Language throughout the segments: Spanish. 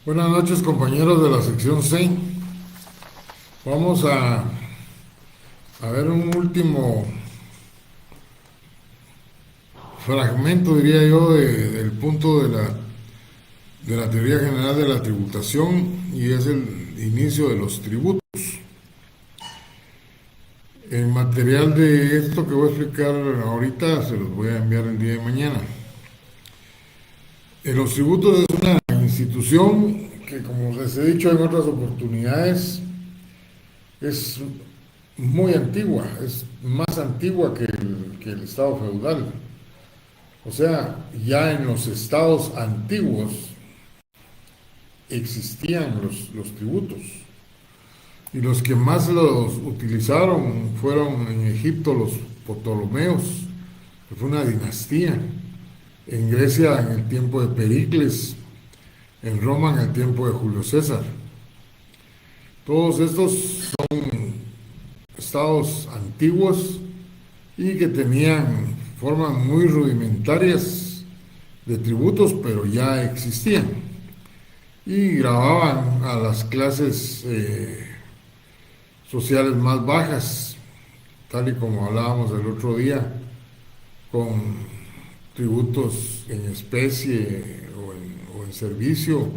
Buenas noches, compañeros de la sección C. Vamos a ver un último fragmento, diría yo, del punto de la teoría general de la tributación, y es el inicio de los tributos. El material de esto que voy a explicar ahorita se los voy a enviar el día de mañana. Los tributos es una institución que, como les he dicho en otras oportunidades, es muy antigua, es más antigua que el Estado feudal. O sea, ya en los estados antiguos existían los tributos. Y los que más los utilizaron fueron en Egipto los Ptolomeos, que fue una dinastía. En Grecia en el tiempo de Pericles, en Roma en el tiempo de Julio César. Todos estos son estados antiguos y que tenían formas muy rudimentarias de tributos, pero ya existían. Y grababan a las clases sociales más bajas, tal y como hablábamos el otro día, con tributos en especie o en servicio,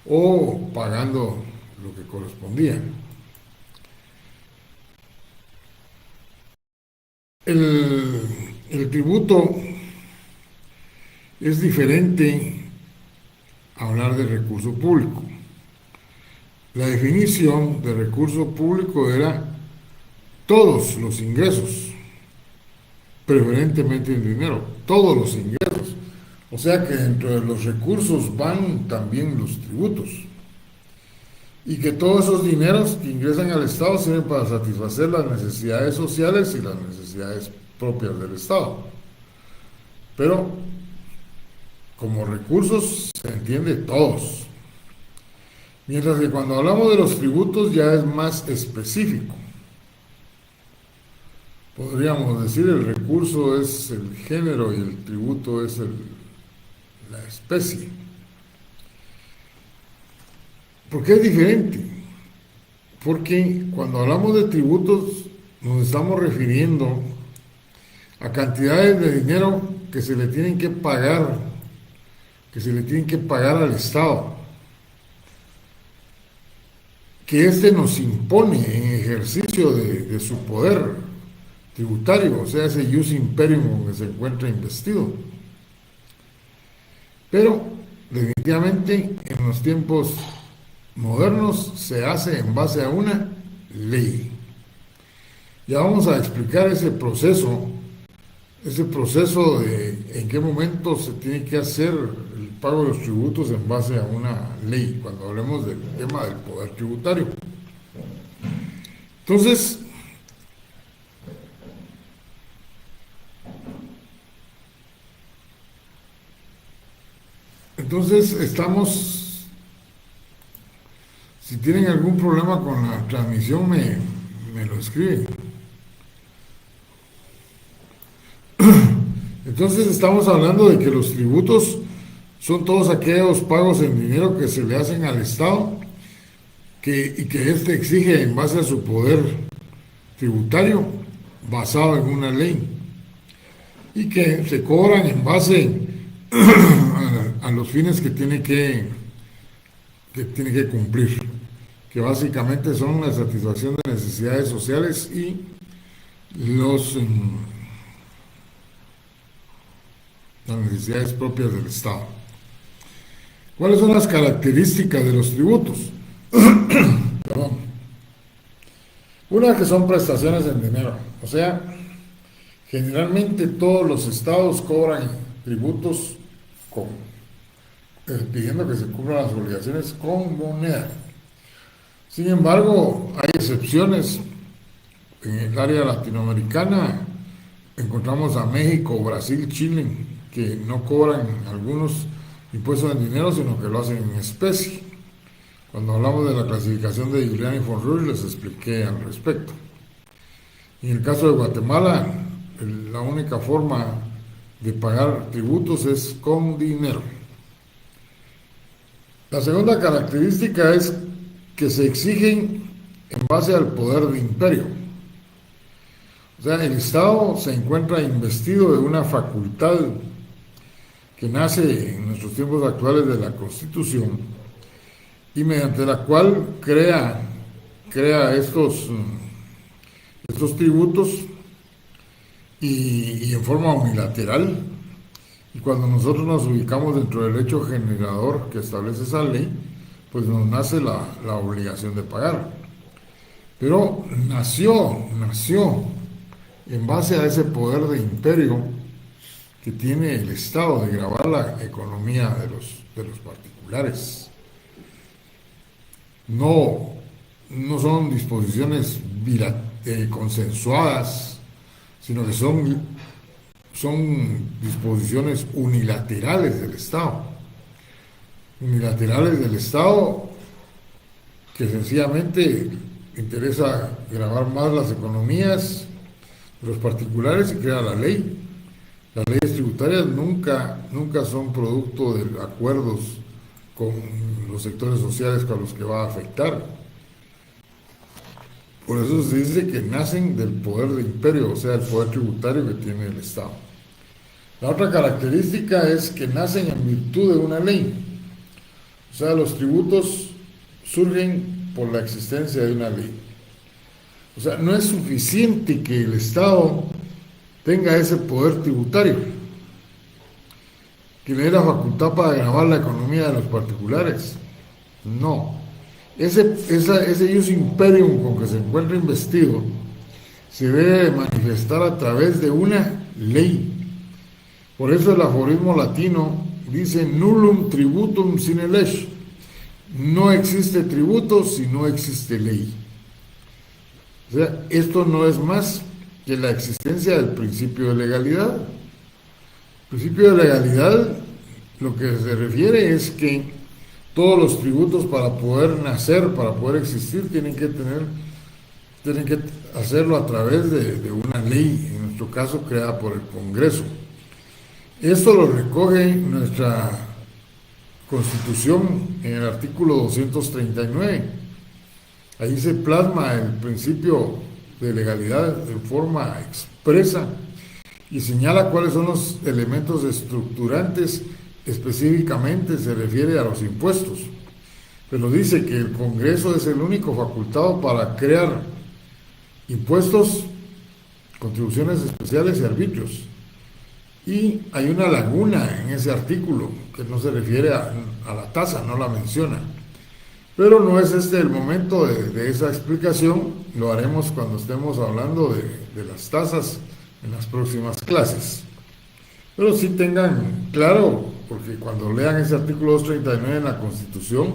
o pagando lo que correspondía. El, el tributo es diferente a hablar de recurso público. La definición de recurso público era todos los ingresos, preferentemente en dinero, todos los ingresos. O sea que dentro de los recursos van también los tributos. Y que todos esos dineros que ingresan al Estado sirven para satisfacer las necesidades sociales y las necesidades propias del Estado. Pero como recursos se entiende todos. Mientras que cuando hablamos de los tributos ya es más específico. Podríamos decir el recurso es el género y el tributo es la especie. ¿Por qué es diferente? Porque cuando hablamos de tributos nos estamos refiriendo a cantidades de dinero que se le tienen que pagar, al Estado, que éste nos impone en ejercicio de su poder tributario, o sea, ese ius imperium que se encuentra investido. Pero definitivamente en los tiempos modernos se hace en base a una ley. Ya vamos a explicar ese proceso de en qué momento se tiene que hacer el pago de los tributos en base a una ley, cuando hablemos del tema del poder tributario. Entonces, estamos, si tienen algún problema con la transmisión, me lo escriben. Entonces estamos hablando de que los tributos son todos aquellos pagos en dinero que se le hacen al Estado y que éste exige en base a su poder tributario basado en una ley y que se cobran en base a los fines que tiene que cumplir, que básicamente son la satisfacción de necesidades sociales y los, las necesidades propias del Estado. ¿Cuáles son las características de los tributos? Perdón. Una, que son prestaciones en dinero, o sea, generalmente todos los estados cobran tributos pidiendo que se cumplan las obligaciones con moneda. Sin embargo, hay excepciones. En el área latinoamericana encontramos a México, Brasil, Chile, que no cobran algunos impuestos en dinero, sino que lo hacen en especie. Cuando hablamos de la clasificación de Giuliani von Ruy les expliqué al respecto. En el caso de Guatemala, la única forma de pagar tributos es con dinero. La segunda característica es que se exigen en base al poder de imperio. O sea, el Estado se encuentra investido de una facultad que nace en nuestros tiempos actuales de la Constitución y mediante la cual crea estos tributos y en forma unilateral. Y cuando nosotros nos ubicamos dentro del hecho generador que establece esa ley, pues nos nace la obligación de pagar. Pero nació en base a ese poder de imperio que tiene el Estado de gravar la economía de los particulares. No, no son disposiciones consensuadas, sino que son disposiciones unilaterales del Estado. Unilaterales del Estado que sencillamente interesa gravar más las economías de los particulares y crea la ley. Las leyes tributarias nunca son producto de acuerdos con los sectores sociales con los que va a afectar. Por eso se dice que nacen del poder de imperio, o sea, el poder tributario que tiene el Estado. La otra característica es que nacen en virtud de una ley. O sea, los tributos surgen por la existencia de una ley. O sea, no es suficiente que el Estado tenga ese poder tributario, que le dé la facultad para gravar la economía de los particulares. No. Ese ius imperium con que se encuentra investido se debe manifestar a través de una ley. Por eso el aforismo latino dice nullum tributum sine lege. No existe tributo si no existe ley. O sea, esto no es más que la existencia del principio de legalidad. El principio de legalidad lo que se refiere es que todos los tributos para poder nacer, para poder existir, tienen que hacerlo a través de una ley, en nuestro caso creada por el Congreso. Esto lo recoge nuestra Constitución en el artículo 239. Ahí se plasma el principio de legalidad en forma expresa y señala cuáles son los elementos estructurantes. Específicamente se refiere a los impuestos, pero dice que el Congreso es el único facultado para crear impuestos, contribuciones especiales y arbitrios. Y hay una laguna en ese artículo que no se refiere a la tasa, no la menciona. Pero no es este el momento de esa explicación, lo haremos cuando estemos hablando de las tasas en las próximas clases. Pero sí tengan claro, porque cuando lean ese artículo 239 en la Constitución,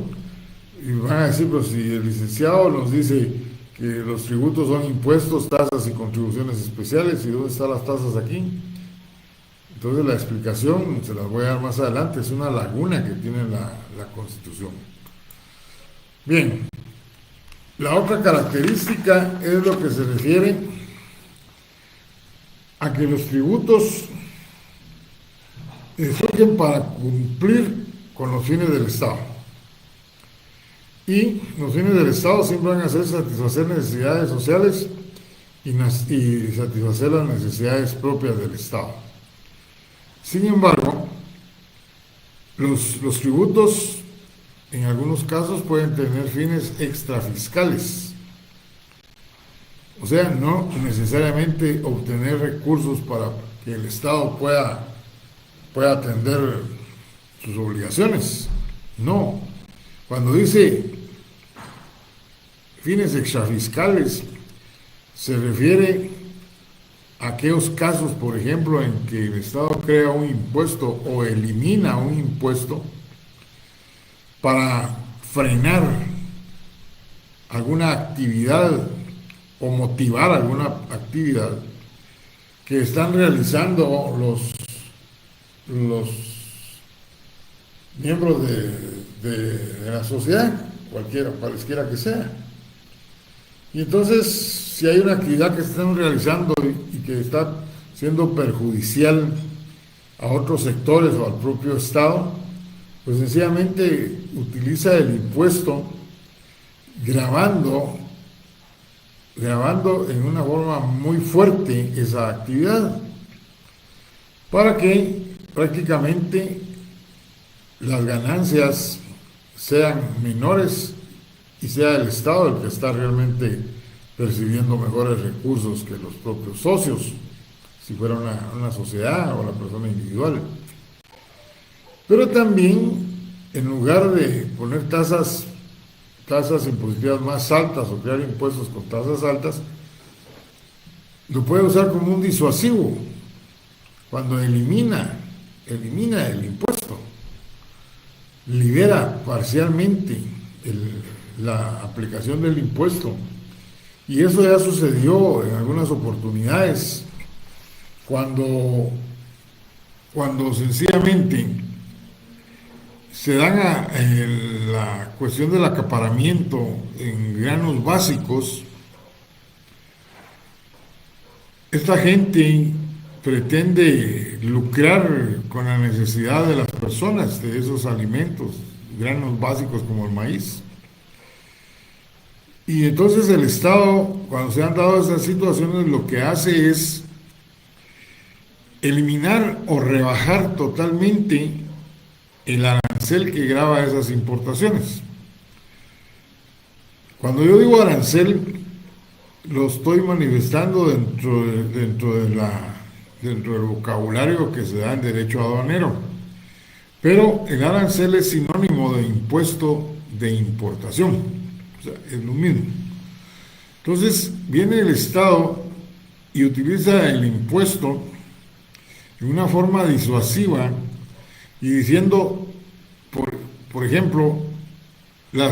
y van a decir, pero si el licenciado nos dice que los tributos son impuestos, tasas y contribuciones especiales, ¿y dónde están las tasas aquí? Entonces la explicación se las voy a dar más adelante, es una laguna que tiene la Constitución. Bien, la otra característica es lo que se refiere a que los tributos surgen para cumplir con los fines del Estado. Y los fines del Estado siempre van a ser satisfacer necesidades sociales y satisfacer las necesidades propias del Estado. Sin embargo, los tributos en algunos casos pueden tener fines extrafiscales. O sea, no necesariamente obtener recursos para que el Estado pueda atender sus obligaciones. No. Cuando dice fines extrafiscales, se refiere a aquellos casos, por ejemplo, en que el Estado crea un impuesto o elimina un impuesto para frenar alguna actividad o motivar alguna actividad que están realizando los miembros de la sociedad, cualesquiera que sea. Y entonces, si hay una actividad que se están realizando y que está siendo perjudicial a otros sectores o al propio Estado, pues sencillamente utiliza el impuesto grabando, grabando en una forma muy fuerte esa actividad, para que prácticamente las ganancias sean menores y sea el Estado el que está realmente percibiendo mejores recursos que los propios socios, si fuera una sociedad o la persona individual. Pero también, en lugar de poner tasas impositivas más altas o crear impuestos con tasas altas, lo puede usar como un disuasivo cuando elimina el impuesto, libera parcialmente la aplicación del impuesto. Y eso ya sucedió en algunas oportunidades cuando sencillamente se dan la cuestión del acaparamiento en granos básicos. Esta gente pretende lucrar con la necesidad de las personas de esos alimentos, granos básicos como el maíz. Y entonces el Estado, cuando se han dado esas situaciones, lo que hace es eliminar o rebajar totalmente el arancel que grava esas importaciones. Cuando yo digo arancel, lo estoy manifestando dentro del vocabulario que se da en derecho aduanero. Pero el arancel es sinónimo de impuesto de importación. O sea, es lo mismo. Entonces, viene el Estado y utiliza el impuesto de una forma disuasiva y diciendo, por ejemplo, la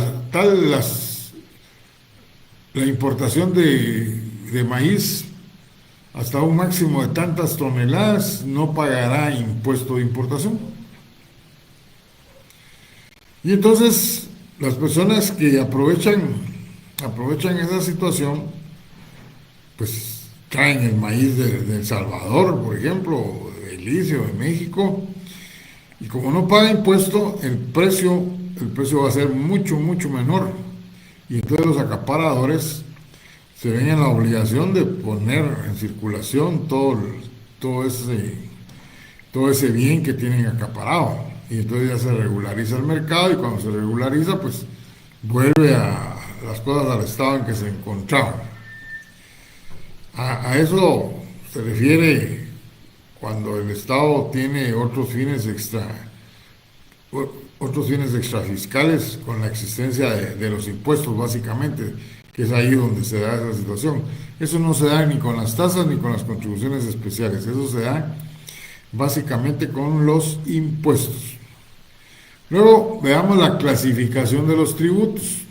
importación de maíz hasta un máximo de tantas toneladas no pagará impuesto de importación. Y entonces las personas que aprovechan esa situación, pues traen el maíz de El Salvador, por ejemplo, de Belice o de México, y como no paga impuesto, el precio va a ser mucho, mucho menor. Y entonces los acaparadores se ven en la obligación de poner en circulación todo ese bien que tienen acaparado. Y entonces ya se regulariza el mercado, y cuando se regulariza, pues vuelve a las cosas al estado en que se encontraban. A eso se refiere cuando el Estado tiene otros fines extrafiscales con la existencia de los impuestos, básicamente, que es ahí donde se da esa situación. Eso no se da ni con las tasas ni con las contribuciones especiales, eso se da básicamente con los impuestos. Luego veamos la clasificación de los tributos.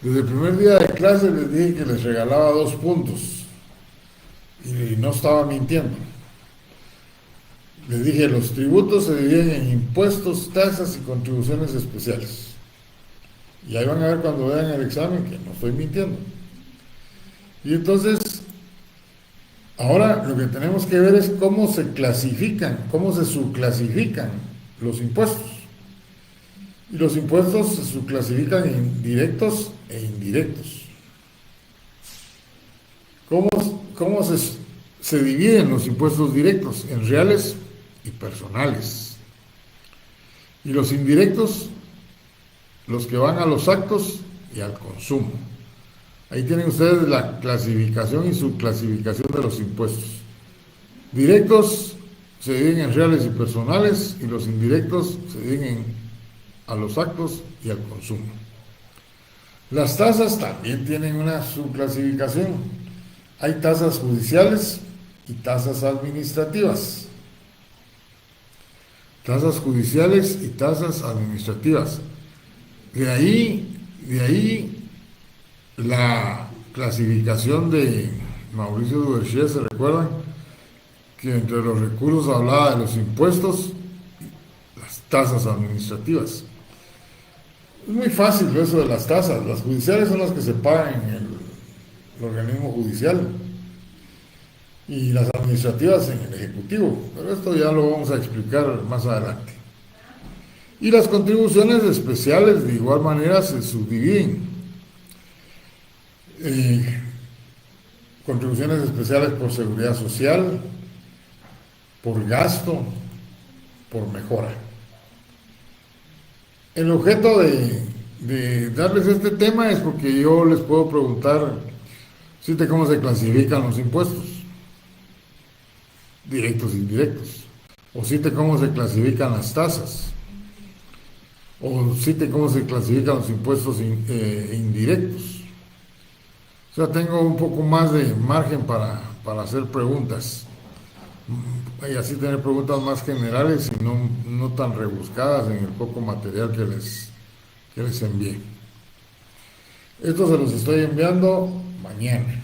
Desde el primer día de clase les dije que les regalaba 2 puntos y no estaba mintiendo. Les dije, los tributos se dividen en impuestos, tasas y contribuciones especiales. Y ahí van a ver cuando vean el examen que no estoy mintiendo. Y entonces, ahora lo que tenemos que ver es cómo se clasifican, cómo se subclasifican los impuestos. Y los impuestos se subclasifican en directos e indirectos. ¿Cómo se dividen los impuestos directos? En reales y personales. Y los indirectos, los que van a los actos y al consumo. Ahí tienen ustedes la clasificación y subclasificación de los impuestos. Directos se dividen en reales y personales, y los indirectos se dividen a los actos y al consumo. Las tasas también tienen una subclasificación. Hay tasas judiciales y tasas administrativas. Tasas judiciales y tasas administrativas. De ahí la clasificación de Mauricio Duverger, ¿se recuerdan? Que entre los recursos hablaba de los impuestos, las tasas administrativas. Es muy fácil eso de las tasas. Las judiciales son las que se pagan en el organismo judicial, y las administrativas en el Ejecutivo, pero esto ya lo vamos a explicar más adelante. Y las contribuciones especiales de igual manera se subdividen. Contribuciones especiales por seguridad social, por gasto, por mejora. El objeto de darles este tema es porque yo les puedo preguntar, ¿sí cómo se clasifican los impuestos? Directos e indirectos. O ¿sí cómo se clasifican las tasas? O ¿sí cómo se clasifican los impuestos indirectos? O sea, tengo un poco más de margen para hacer preguntas. Y así tener preguntas más generales y no tan rebuscadas en el poco material que les envié. Esto se los estoy enviando mañana.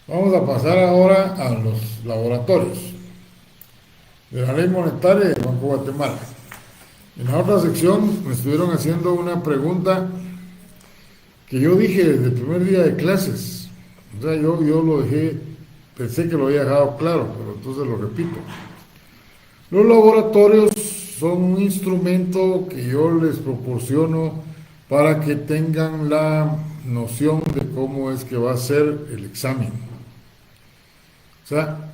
Vamos a pasar ahora a los laboratorios de la Ley Monetaria del Banco de Guatemala. En la otra sección me estuvieron haciendo una pregunta que yo dije desde el primer día de clases. O sea, yo lo dejé, pensé que lo había dejado claro, pero entonces lo repito. Los laboratorios son un instrumento que yo les proporciono para que tengan la noción de cómo es que va a ser el examen. O sea,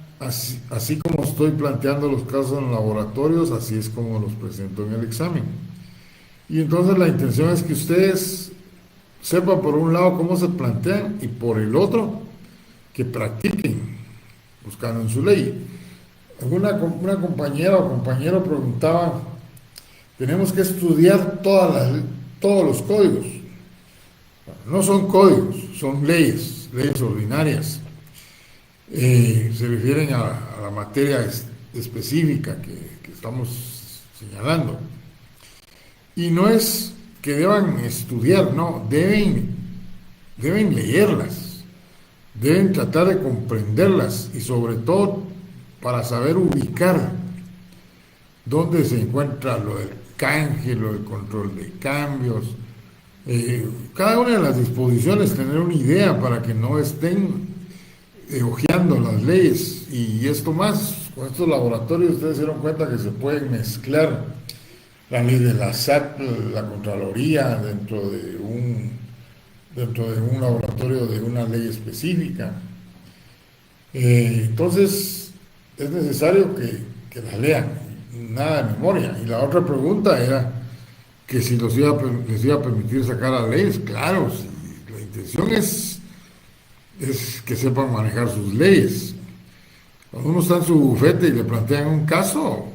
así como estoy planteando los casos en laboratorios, así es como los presento en el examen. Y entonces la intención es que ustedes sepan por un lado cómo se plantean y por el otro que practiquen buscando en su ley. Una compañera o compañero preguntaba, tenemos que estudiar todos los códigos. No son códigos, son leyes ordinarias. Se refieren a la materia específica que estamos señalando. Y no es que deban estudiar, no, deben leerlas, deben tratar de comprenderlas y sobre todo para saber ubicar dónde se encuentra lo del canje, lo del control de cambios, cada una de las disposiciones, tener una idea para que no estén hojeando las leyes. Y esto más, con estos laboratorios ustedes se dieron cuenta que se pueden mezclar la ley de la SAT, la Contraloría, dentro de un laboratorio de una ley específica. Entonces, es necesario que la lean, nada de memoria. Y la otra pregunta era que si les iba a permitir sacar las leyes. Claro, si la intención es que sepan manejar sus leyes. Cuando uno está en su bufete y le plantean un caso,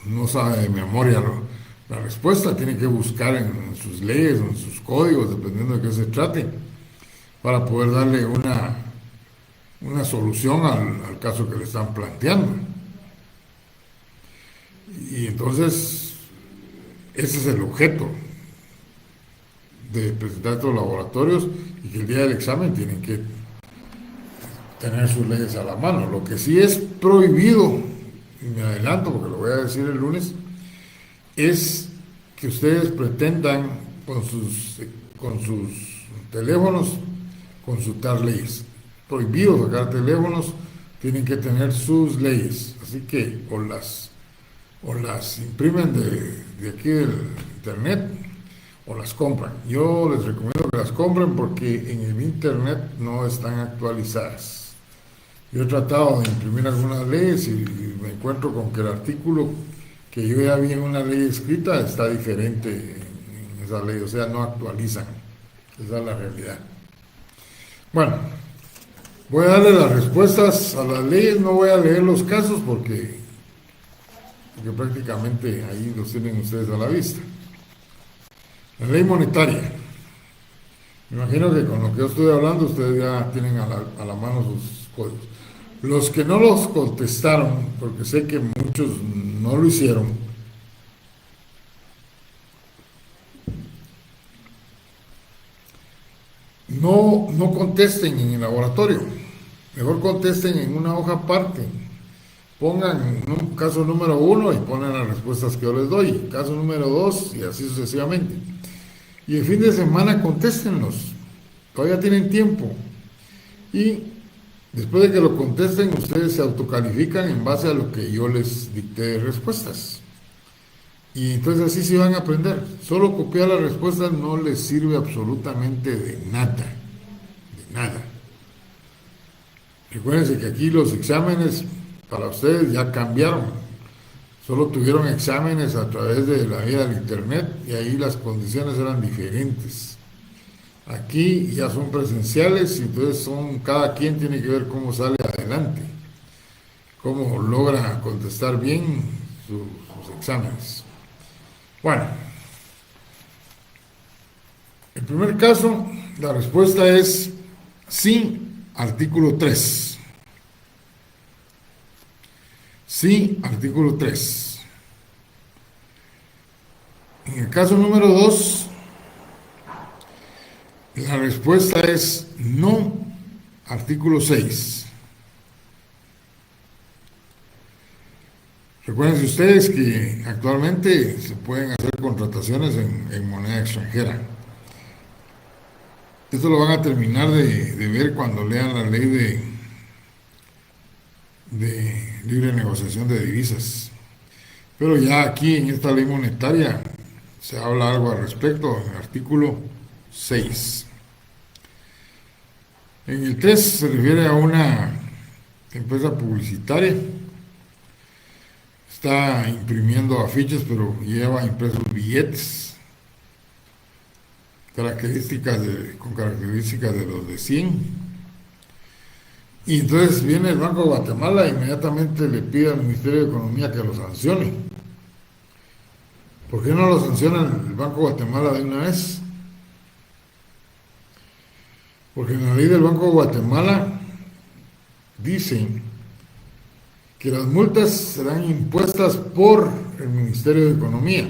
no sabe de memoria la respuesta, tiene que buscar en sus leyes o en sus códigos, dependiendo de qué se trate, para poder darle una solución al caso que le están planteando. Y entonces, ese es el objeto de presentar estos laboratorios, y que el día del examen tienen que tener sus leyes a la mano. Lo que sí es prohibido, y me adelanto porque lo voy a decir el lunes, es que ustedes pretendan con sus teléfonos consultar leyes. Prohibido sacar teléfonos, tienen que tener sus leyes. Así que o las imprimen de aquí del internet o las compran. Yo les recomiendo que las compren porque en el internet no están actualizadas. Yo he tratado de imprimir algunas leyes y me encuentro con que el artículo que yo ya vi en una ley escrita está diferente en esa ley, o sea, no actualizan. Esa es la realidad. Bueno, voy a darle las respuestas a las leyes, no voy a leer los casos porque prácticamente ahí los tienen ustedes a la vista. La ley monetaria. Me imagino que con lo que yo estoy hablando ustedes ya tienen a la mano sus códigos. Los que no los contestaron, porque sé que muchos no lo hicieron, no contesten en el laboratorio, mejor contesten en una hoja aparte. Pongan un caso número 1 y ponen las respuestas que yo les doy, caso número 2 y así sucesivamente. Y el fin de semana contéstenlos, todavía tienen tiempo. Y después de que lo contesten, ustedes se autocalifican en base a lo que yo les dicté de respuestas. Y entonces así se van a aprender. Solo copiar las respuestas no les sirve absolutamente de nada, de nada. Recuérdense que aquí los exámenes para ustedes ya cambiaron. Solo tuvieron exámenes a través de la vía del internet y ahí las condiciones eran diferentes. Aquí ya son presenciales y entonces cada quien tiene que ver cómo sale adelante, cómo logra contestar bien sus exámenes. Bueno, en primer caso, la respuesta es sí, artículo 3. Sí, artículo 3. En el caso número 2, la respuesta es no, artículo 6. Recuerden ustedes que actualmente se pueden hacer contrataciones en moneda extranjera. Esto lo van a terminar de ver cuando lean la ley de libre negociación de divisas. Pero ya aquí en esta ley monetaria se habla algo al respecto en el artículo 6. En el 3 se refiere a una empresa publicitaria. Está imprimiendo afiches, pero lleva impresos billetes con características de los de 100. Y entonces viene el Banco de Guatemala e inmediatamente le pide al Ministerio de Economía que lo sancione. ¿Por qué no lo sanciona el Banco de Guatemala de una vez? Porque en la ley del Banco de Guatemala dice que las multas serán impuestas por el Ministerio de Economía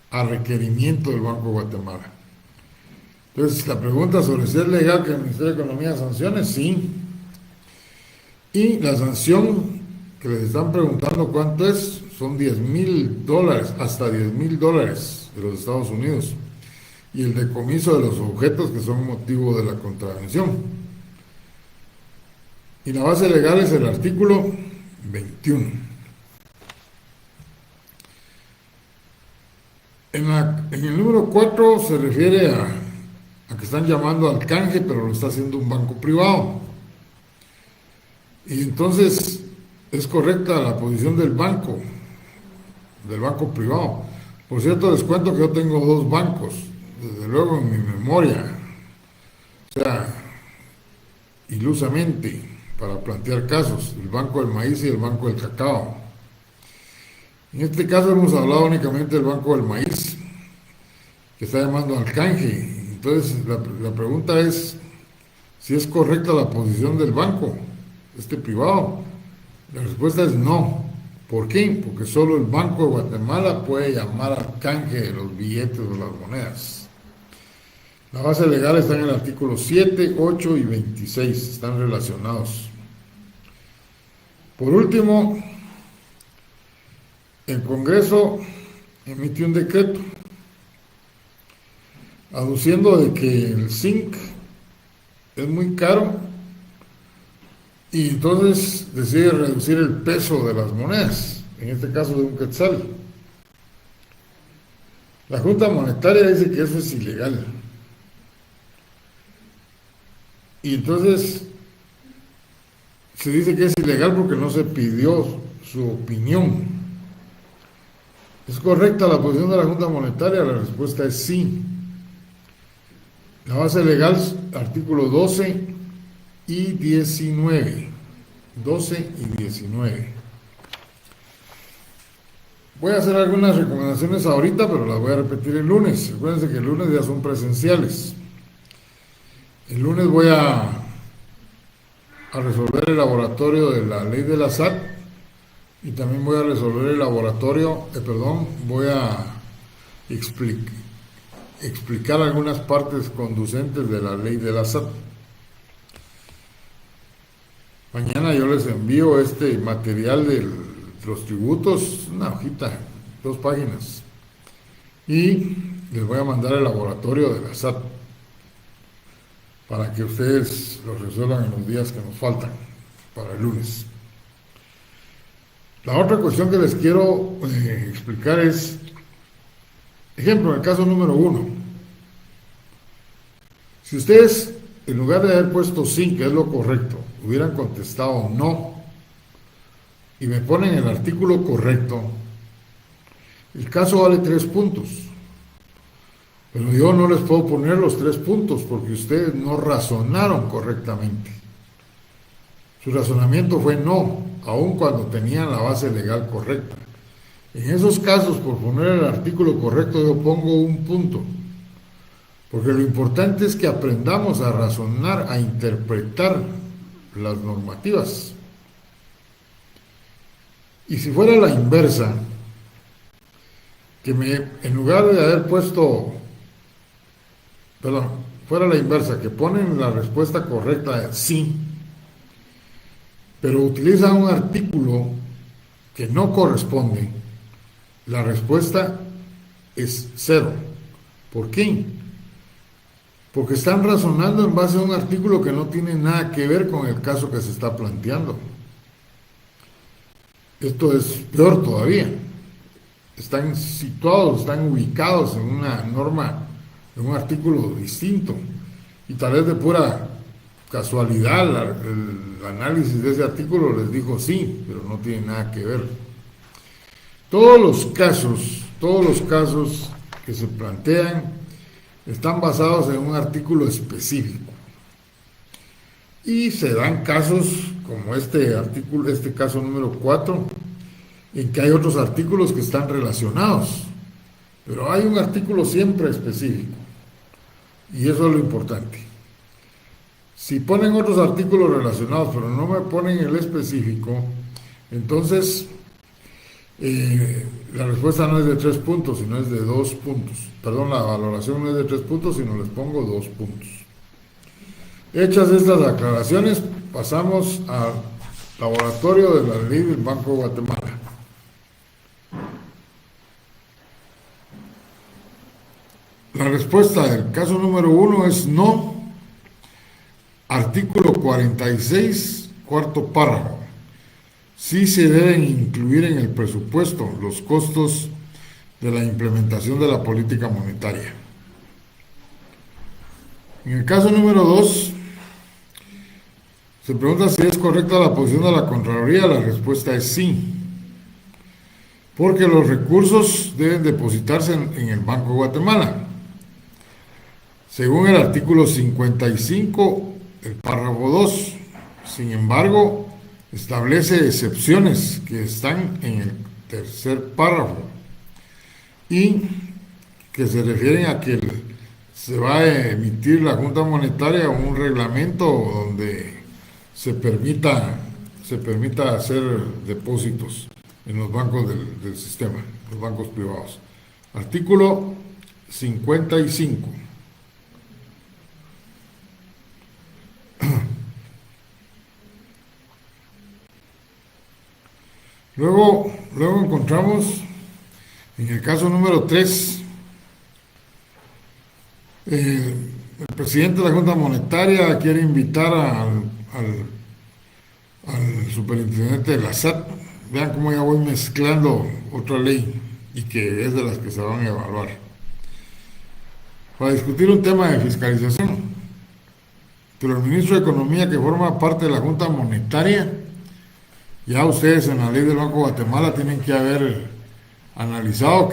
a requerimiento del Banco de Guatemala. Entonces, la pregunta sobre si es legal que el Ministerio de Economía sancione, sí. Y la sanción que les están preguntando cuánto es, son $10,000, hasta $10,000 de los Estados Unidos. Y el decomiso de los objetos que son motivo de la contravención. Y la base legal es el artículo 21. En el número 4 se refiere a que están llamando al canje, pero lo está haciendo un banco privado. Y entonces es correcta la posición del banco privado. Por cierto, les cuento que yo tengo 2 bancos, desde luego en mi memoria, o sea, ilusamente, para plantear casos, el Banco del Maíz y el Banco del Cacao. En este caso hemos hablado únicamente del Banco del Maíz, que está llamando al canje. Entonces la pregunta es si es correcta la posición del banco, privado. La respuesta es no. ¿Por qué? Porque solo el Banco de Guatemala puede llamar al canje de los billetes o las monedas. La base legal está en el artículo 7, 8 y 26, están relacionados. Por último, el Congreso emitió un decreto aduciendo de que el zinc es muy caro y entonces decide reducir el peso de las monedas, en este caso de un quetzal. La Junta Monetaria dice que eso es ilegal. Y entonces se dice que es ilegal porque no se pidió su opinión. ¿Es correcta la posición de la Junta Monetaria? La respuesta es sí. La base legal, artículo 12 y 19. 12 y 19. Voy a hacer algunas recomendaciones ahorita, pero las voy a repetir el lunes. Recuérdense que el lunes ya son presenciales. El lunes voy a resolver el laboratorio de la ley de la SAT y también voy a resolver el voy a explicar algunas partes conducentes de la ley de la SAT. Mañana yo les envío este material de los tributos, una hojita, 2 páginas, y les voy a mandar el laboratorio de la SAT para que ustedes lo resuelvan en los días que nos faltan para el lunes. La otra cuestión que les quiero explicar es, ejemplo, en el caso número 1, si ustedes, en lugar de haber puesto sí, que es lo correcto, hubieran contestado no, y me ponen el artículo correcto, el caso vale 3 puntos. Pero yo no les puedo poner los 3 puntos porque ustedes no razonaron correctamente. Su razonamiento fue no, aun cuando tenían la base legal correcta. En esos casos, por poner el artículo correcto, yo pongo un punto. Porque lo importante es que aprendamos a razonar, a interpretar las normativas. Y si fuera la inversa, que en lugar de haber puesto, fuera la inversa, que ponen la respuesta correcta de sí, pero utilizan un artículo que no corresponde, la respuesta es 0. ¿Por qué? Porque están razonando en base a un artículo que no tiene nada que ver con el caso que se está planteando. Esto es peor todavía. Están situados, están ubicados en una norma, en un artículo distinto. Y tal vez de pura casualidad el análisis de ese artículo les dijo sí, pero no tiene nada que ver. Todos los casos que se plantean están basados en un artículo específico. Y se dan casos como este caso número 4, en que hay otros artículos que están relacionados, pero hay un artículo siempre específico, y eso es lo importante. Si ponen otros artículos relacionados, pero no me ponen el específico, entonces la respuesta no es de 3 puntos, sino es de 2 puntos. Perdón, la valoración no es de 3 puntos, sino les pongo 2 puntos. Hechas estas aclaraciones, pasamos al laboratorio de la ley del Banco de Guatemala. La respuesta del caso número 1 es no. Artículo 46, cuarto párrafo. Sí se deben incluir en el presupuesto los costos de la implementación de la política monetaria. En el caso número 2, se pregunta si es correcta la posición de la Contraloría. La respuesta es sí, porque los recursos deben depositarse en el Banco de Guatemala. Según el artículo 55, el párrafo 2, sin embargo, establece excepciones que están en el tercer párrafo y que se refieren a que se va a emitir la Junta Monetaria un reglamento donde se permita hacer depósitos en los bancos del sistema, los bancos privados. Artículo 55. Luego encontramos en el caso número 3, el presidente de la Junta Monetaria quiere invitar al superintendente de la SAT. Vean cómo ya voy mezclando otra ley y que es de las que se van a evaluar, para discutir un tema de fiscalización. Pero el ministro de Economía, que forma parte de la Junta Monetaria, ya ustedes en la ley del Banco de Guatemala tienen que haber analizado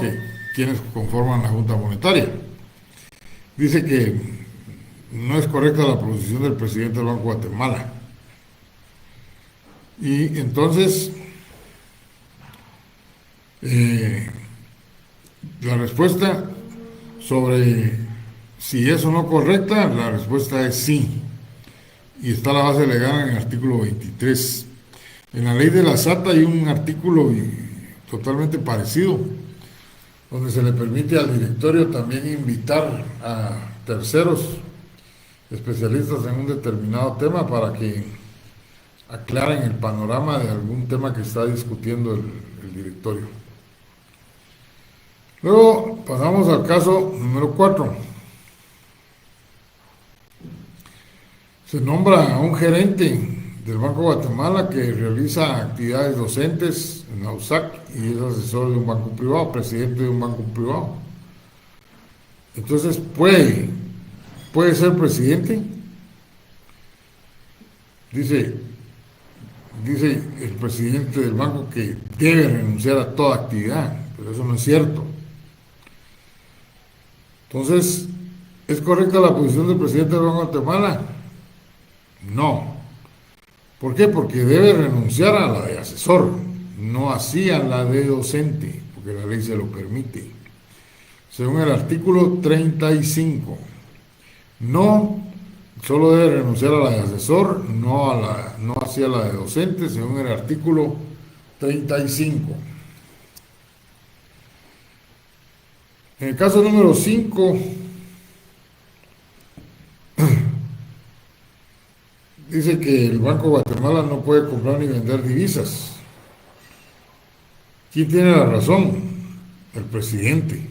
quienes conforman la Junta Monetaria. Dice que no es correcta la posición del presidente del Banco de Guatemala. Y entonces, la respuesta sobre si es o no correcta, la respuesta es sí. Y está la base legal en el artículo 23. En la ley de la SAT hay un artículo totalmente parecido, donde se le permite al directorio también invitar a terceros especialistas en un determinado tema para que aclaren el panorama de algún tema que está discutiendo el directorio. Luego pasamos al caso número 4. Se nombra a un gerente del Banco de Guatemala que realiza actividades docentes en la USAC y es asesor de un banco privado, presidente de un banco privado. Entonces puede ser presidente. Dice el presidente del banco que debe renunciar a toda actividad, pero eso no es cierto. Entonces, ¿es correcta la posición del presidente del Banco de Guatemala? No. ¿Por qué? Porque debe renunciar a la de asesor, no así a la de docente, porque la ley se lo permite. Según el artículo 35, no solo debe renunciar a la de asesor, no así a la de docente, según el artículo 35. En el caso número 5, dice que el Banco de Guatemala no puede comprar ni vender divisas. ¿Quién tiene la razón? El presidente.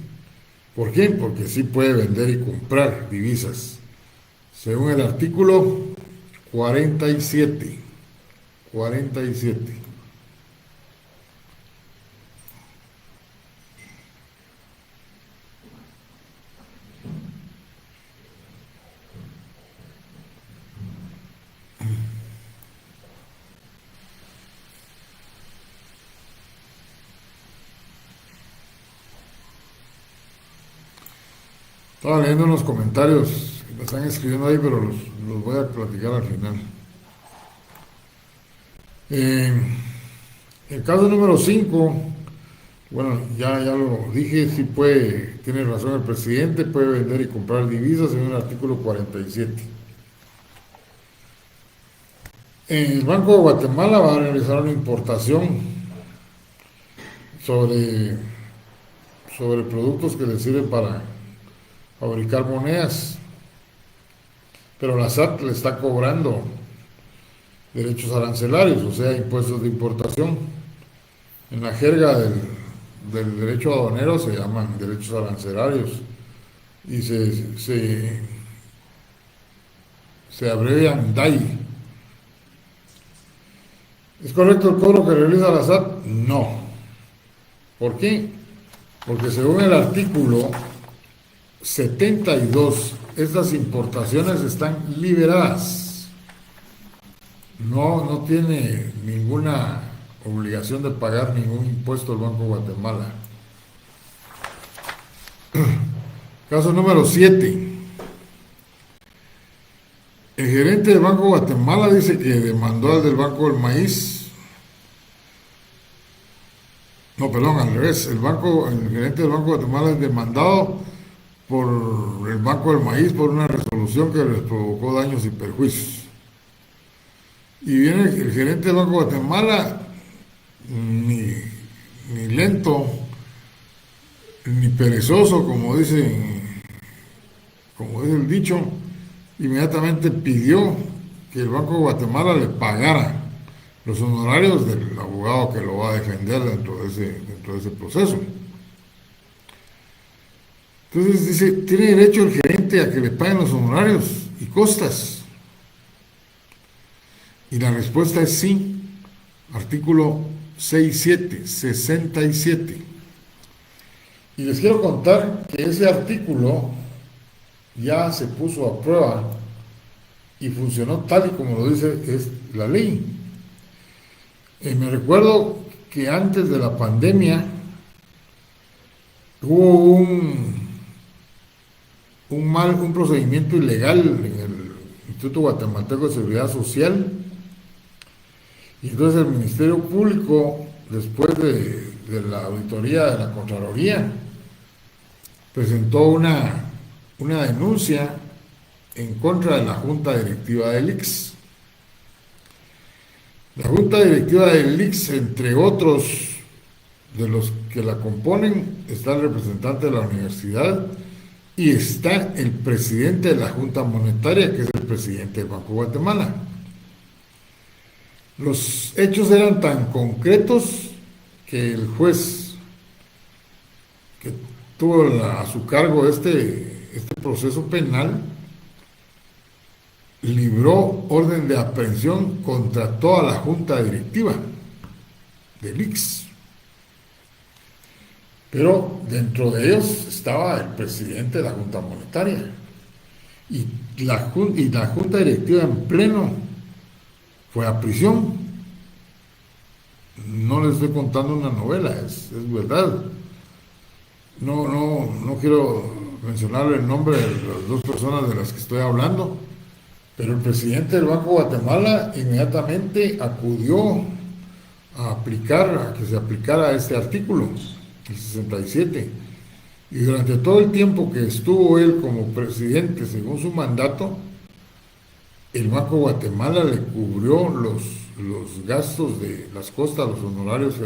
¿Por qué? Porque sí puede vender y comprar divisas. Según el artículo 47. 47. Estaba leyendo unos comentarios que me están escribiendo ahí, pero los voy a platicar al final. El caso número 5, bueno, ya lo dije, sí tiene razón el presidente, puede vender y comprar divisas en el artículo 47. El Banco de Guatemala va a realizar una importación sobre productos que le sirven para fabricar monedas, pero la SAT le está cobrando derechos arancelarios, o sea, impuestos de importación. En la jerga del derecho aduanero se llaman derechos arancelarios y se abrevian DAI. ¿Es correcto el cobro que realiza la SAT? No. ¿Por qué? Porque según el artículo 72, estas importaciones están liberadas. No tiene ninguna obligación de pagar ningún impuesto el Banco de Guatemala. Caso número 7. El gerente del Banco de Guatemala dice que demandó al del Banco del Maíz. No, perdón, al revés. El gerente del Banco de Guatemala es demandado por el Banco del Maíz por una resolución que les provocó daños y perjuicios. Y viene el gerente del Banco de Guatemala, ni lento, ni perezoso, como dice el dicho, inmediatamente pidió que el Banco de Guatemala le pagara los honorarios del abogado que lo va a defender dentro de ese proceso. Entonces dice, ¿tiene derecho el gerente a que le paguen los honorarios y costas? Y la respuesta es sí. Artículo 67. Y les quiero contar que ese artículo ya se puso a prueba y funcionó tal y como lo dice es la ley. Me recuerdo que antes de la pandemia hubo un procedimiento ilegal en el Instituto Guatemalteco de Seguridad Social, y entonces el Ministerio Público, después de la auditoría de la Contraloría, presentó una denuncia en contra de la Junta Directiva del ICS. La Junta Directiva del ICS, entre otros de los que la componen, está el representante de la universidad y está el presidente de la Junta Monetaria, que es el presidente del Banco de Guatemala. Los hechos eran tan concretos que el juez que tuvo a su cargo este proceso penal libró orden de aprehensión contra toda la junta directiva del ICS. Pero dentro de ellos estaba el presidente de la Junta Monetaria. Y la junta directiva en pleno fue a prisión. No les estoy contando una novela, es verdad. No quiero mencionar el nombre de las dos personas de las que estoy hablando, pero el presidente del Banco de Guatemala inmediatamente acudió a que se aplicara este artículo, el 67. Y durante todo el tiempo que estuvo él como presidente, según su mandato, el Banco de Guatemala le cubrió los gastos de las costas, los honorarios que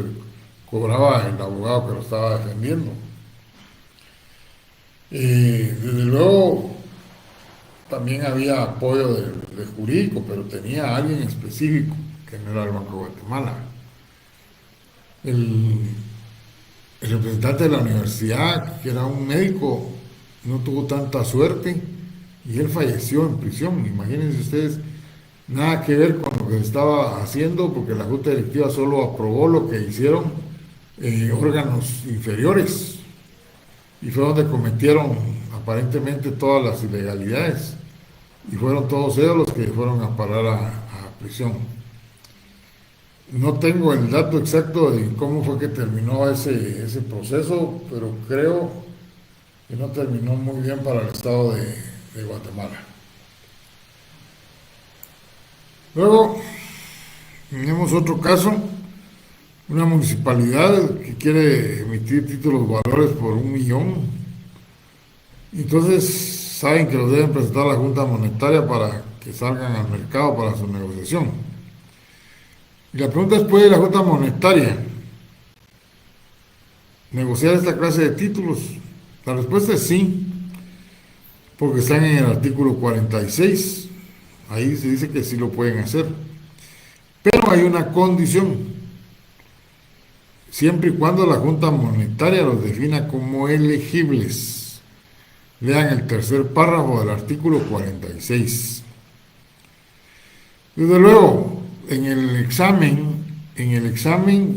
cobraba el abogado que lo estaba defendiendo. Desde luego, también había apoyo de jurídico, pero tenía a alguien específico, que no era el Banco de Guatemala. El representante de la universidad, que era un médico, no tuvo tanta suerte y él falleció en prisión. Imagínense ustedes, nada que ver con lo que se estaba haciendo, porque la Junta Directiva solo aprobó lo que hicieron órganos inferiores, y fue donde cometieron aparentemente todas las ilegalidades, y fueron todos ellos los que fueron a parar a prisión. No tengo el dato exacto de cómo fue que terminó ese proceso, pero creo que no terminó muy bien para el estado de Guatemala. Luego tenemos otro caso, una municipalidad que quiere emitir títulos valores por 1 millón. Entonces saben que los deben presentar a la Junta Monetaria para que salgan al mercado para su negociación. Y la pregunta es, ¿puede la Junta Monetaria negociar esta clase de títulos? La respuesta es sí, porque están en el artículo 46. Ahí se dice que sí lo pueden hacer. Pero hay una condición. Siempre y cuando la Junta Monetaria los defina como elegibles. Lean el tercer párrafo del artículo 46. Desde luego, en el examen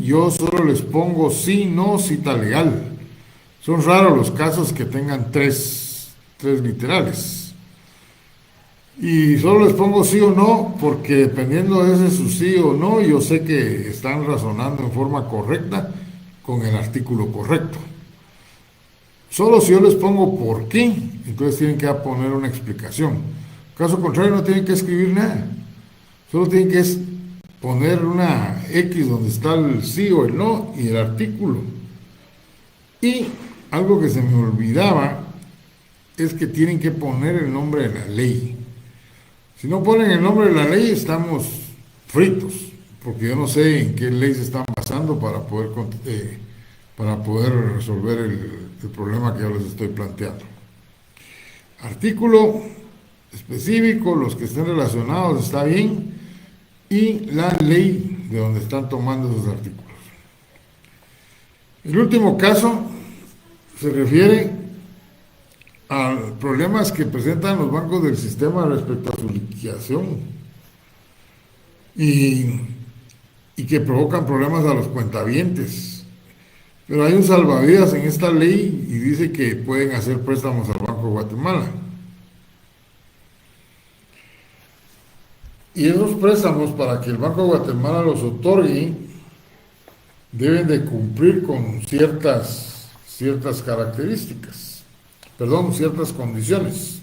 yo solo les pongo sí, no, cita legal. Son raros los casos que tengan tres literales. Y solo les pongo sí o no, porque dependiendo de ese su sí o no, yo sé que están razonando en forma correcta con el artículo correcto. Solo si yo les pongo por qué, entonces tienen que poner una explicación. Caso contrario, no tienen que escribir nada. Solo tienen que poner una X donde está el sí o el no y el artículo. Y algo que se me olvidaba es que tienen que poner el nombre de la ley. Si no ponen el nombre de la ley, estamos fritos, porque yo no sé en qué ley se están basando para poder resolver el problema que yo les estoy planteando. Artículo específico, los que estén relacionados está bien, y la ley de donde están tomando esos artículos. El último caso se refiere a problemas que presentan los bancos del sistema respecto a su liquidación y que provocan problemas a los cuentavientes. Pero hay un salvavidas en esta ley y dice que pueden hacer préstamos al Banco de Guatemala. Y esos préstamos, para que el Banco de Guatemala los otorgue, deben de cumplir con ciertas características, ciertas condiciones.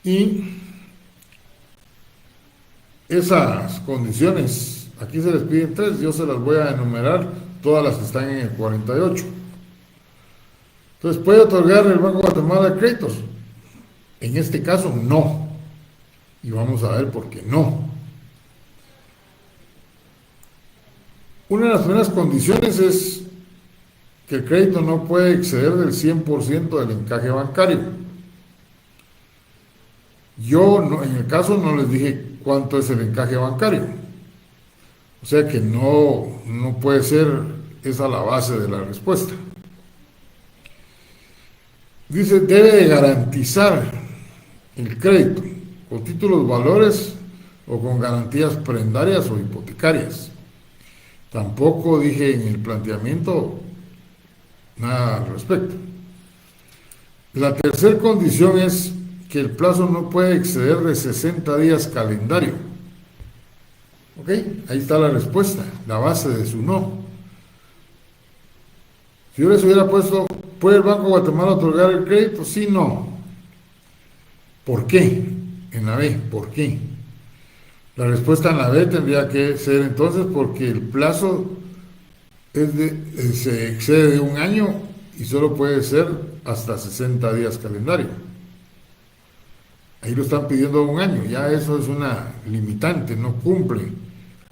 Y esas condiciones, aquí se les piden 3, yo se las voy a enumerar, todas las que están en el 48. Entonces, ¿puede otorgar el Banco de Guatemala créditos? En este caso, no. Y vamos a ver por qué no. Una de las primeras condiciones es que el crédito no puede exceder del 100% del encaje bancario. Yo en el caso no les dije cuánto es el encaje bancario. O sea que no puede ser esa la base de la respuesta. Dice, debe de garantizar el crédito, con títulos valores o con garantías prendarias o hipotecarias. Tampoco dije en el planteamiento nada al respecto. La tercera condición es que el plazo no puede exceder de 60 días calendario. ¿Ok? Ahí está la respuesta, la base de su no. Si yo les hubiera puesto, ¿puede el Banco de Guatemala otorgar el crédito? Sí, no. ¿Por qué? En la B, ¿por qué? La respuesta en la B tendría que ser entonces porque el plazo se excede de un año y solo puede ser hasta 60 días calendario. Ahí lo están pidiendo un año, ya eso es una limitante, no cumple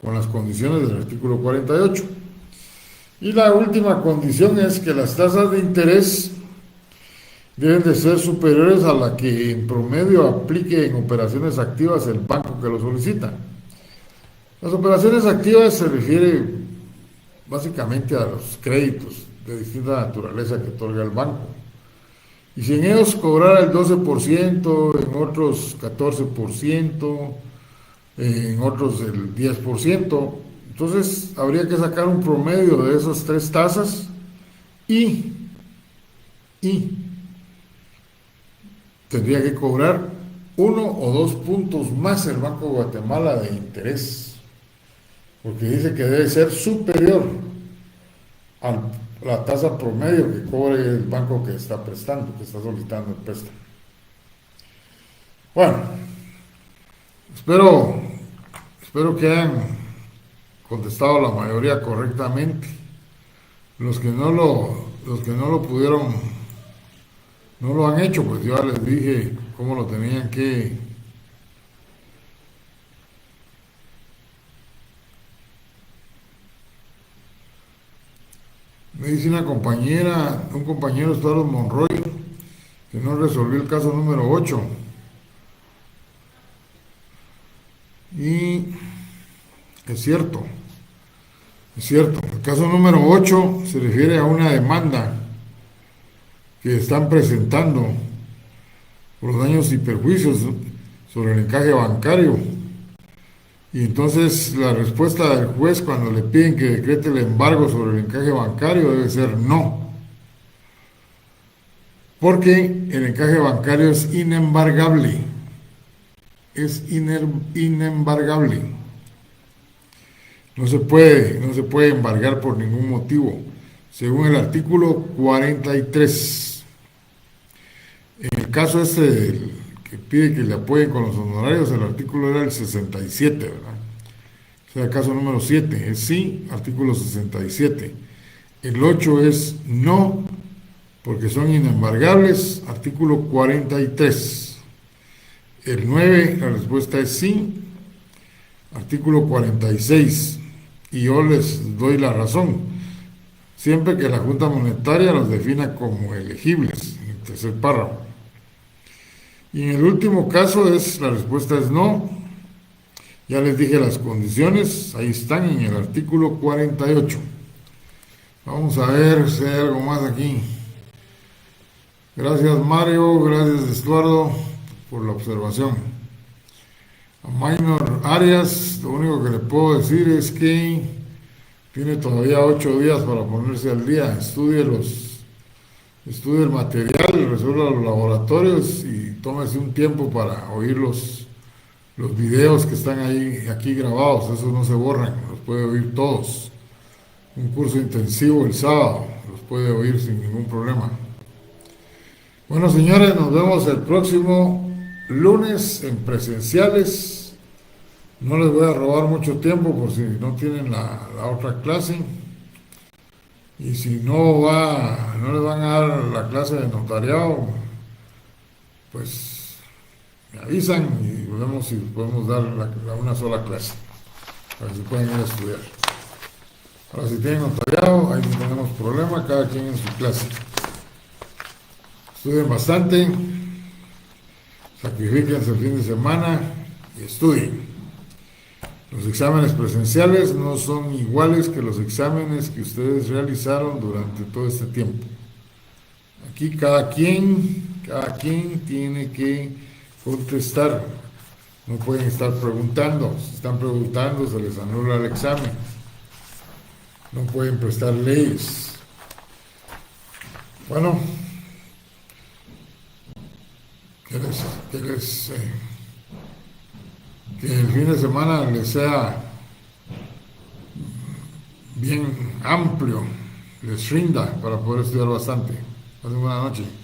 con las condiciones del artículo 48. Y la última condición es que las tasas de interés deben de ser superiores a la que en promedio aplique en operaciones activas el banco que lo solicita. Las operaciones activas se refiere básicamente a los créditos de distinta naturaleza que otorga el banco. Y si en ellos cobrara el 12%, en otros 14%, en otros el 10%, entonces habría que sacar un promedio de esas tres tasas y tendría que cobrar 1 o 2 puntos más el Banco de Guatemala de interés, porque dice que debe ser superior a la tasa promedio que cobre el banco que está prestando, que está solicitando el préstamo. Bueno, espero que hayan contestado la mayoría correctamente. Los que no lo pudieron, no lo han hecho, pues yo ya les dije cómo lo tenían que me dice un compañero Eduardo Monroy, que no resolvió el caso número 8. Y es cierto. El caso número 8 se refiere a una demanda que están presentando por los daños y perjuicios sobre el encaje bancario. Y entonces la respuesta del juez cuando le piden que decrete el embargo sobre el encaje bancario debe ser no. Porque el encaje bancario es inembargable. Es inembargable. No se puede embargar por ningún motivo. Según el artículo 43. En el caso que pide que le apoyen con los honorarios, el artículo era el 67, ¿verdad? O sea, el caso número 7 es sí, artículo 67. El 8 es no, porque son inembargables, artículo 43. El 9, la respuesta es sí, artículo 46. Y yo les doy la razón, siempre que la Junta Monetaria los defina como elegibles, en el tercer párrafo. Y en el último caso la respuesta es no. Ya les dije las condiciones, ahí están en el artículo 48. Vamos a ver si hay algo más aquí. Gracias Mario, gracias Estuardo por la observación. A Minor Arias, lo único que le puedo decir es que tiene todavía 8 días para ponerse al día. Estudie el material, resuelva los laboratorios y tómese un tiempo para oír los videos que están aquí grabados. Esos no se borran, los puede oír todos. Un curso intensivo el sábado, los puede oír sin ningún problema. Bueno, señores, nos vemos el próximo lunes en presenciales. No les voy a robar mucho tiempo por si no tienen la otra clase. Y si no les van a dar la clase de notariado, pues me avisan y vemos si podemos dar una sola clase para que se puedan ir a estudiar. Ahora, si tienen notariado, ahí no tenemos problema, cada quien en su clase. Estudien bastante, sacrifíquense el fin de semana y estudien. Los exámenes presenciales no son iguales que los exámenes que ustedes realizaron durante todo este tiempo. Aquí cada quien tiene que contestar, no pueden estar preguntando. Si están preguntando, se les anula el examen. No pueden prestar leyes. Bueno, que el fin de semana les sea bien amplio, les rinda para poder estudiar bastante. Pasen buena noche.